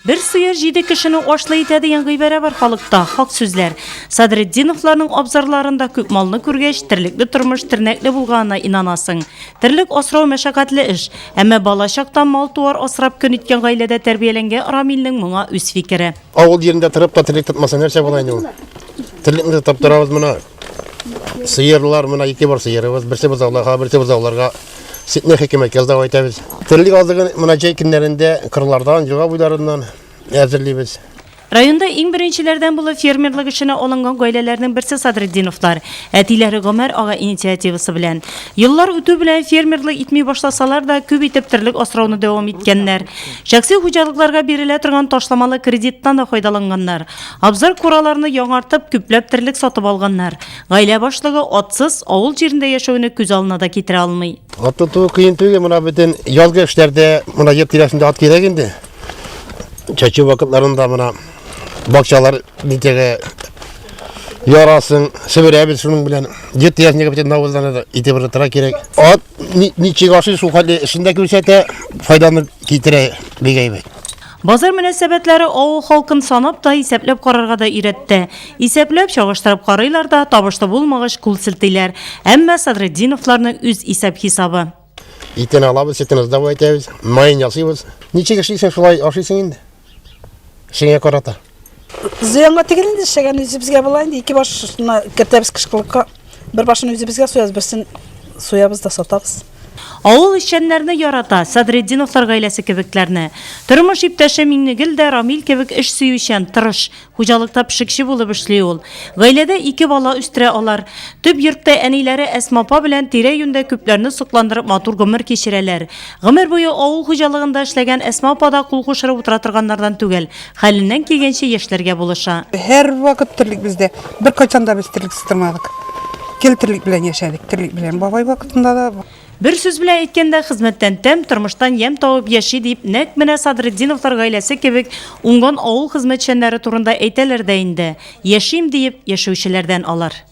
Bir sıyır 7 kişini oşlayıtı deyen gıybere var halkta, hak sözler. Sadretdinovlarning obzorlarında köp malını kurgeç, tirlikli turmuş, tirnekli bulğana inanasın. Tirlik osrov meşakatli iş. Ama balaşaktan mal tuvar osrap kön itken gaylede terbiyelenge Ramil'nin buna üs fikri. Avul yerinde tırıp da tirlik tutmasın, her şey bulaydı o. Tirlikni tutup durabız buna. Sıyırlar buna iki var sıyırımız. Birisi buzavlarga, birisi buzavlarga. Sitne hekime kezde aytamiz. Tirlik aldığın buna günlerinde kırlardan, juga buylarından hazırlayız. Rayonda en birinçilerden bulu fermerlik işine olangan gaylelerinin birisi Sadretdinovlar. Etileri Gomer ağa inisiyativisi bilen. Yıllar ötü bilen fermerlik itmey başlasalar da köp itip tirlik osravını devam etkenler. Şaksi hucalıklarga berile turgan taşlamalı kredittan da faydalanganlar. Abzar kuralarını yaڭartıp köplep tirlik satıp alganlar. Gayle başlığı otsız, avul yerinde yaşayını köz alına da ketire almay. Atı tuğ kıyın tüge buna bütün yalgı işlerde buna yep tirasında at gerekindi. Çeçi vakitlarında buna bakçalar nitege yarasın, sübüreye bir şunun bilen jet yaşında bütün navuzlarına da itibarı tıra gerek. At niçe karşı su hali içinde kürsete faydanı kitire begeybe. Bazar münasebetleri o halkın sanap da iseplep kararga da iretti. Iseplep çağıştırıp karaylar da tabışta bulmağış kul siltiler. Emme Sadretdinovlarning üz isep hesabı. İten alabız, setiniz da baytayız, mayın yasıyız. Niçe geçtiysen şulay aşıysın indi. Şeye karata. Ziyonga tegelinde işegen üzümüzge bulaydı. İki başına kertebіз kışkılıkka. Bir başını üzümüzge suyaz, birsin suyabız da satabız. Avul işçenlerini yarata, Sadretdinovlar gaylesi kebeklerini. Turmuş iptaşı Minnigil de Ramil kebek iş suyuşen, tırış, hucalıkta pişikşi bulup işliyor ol. Gaylede iki bala üstüre alar. Tüp yurtta enileri esmapa bilen tire yünde küplerini sıklandırıp matur gımır keşireler. Gımır boyu avul hucalığında işlegen esmapada kul kuşırıp utıratırganlardan tügel. Halinden kelgençe yeşlerge buluşa. Her vakit tirlik bizde. Bir kaçanda biz tirlik sıtırmadık. Kel tirlik bilen yaşadık, tirlik bilen. Babay vakitinde da... Bir söz bilen etkende hizmetten tem, turmuştan yem tavıp yaşı deyip nek mine Sadretdinovlar gaylesi kebek ungan avul hizmetçenleri turunda eyteler deyinde. Yaşayım deyip yaşayışçilerden alar.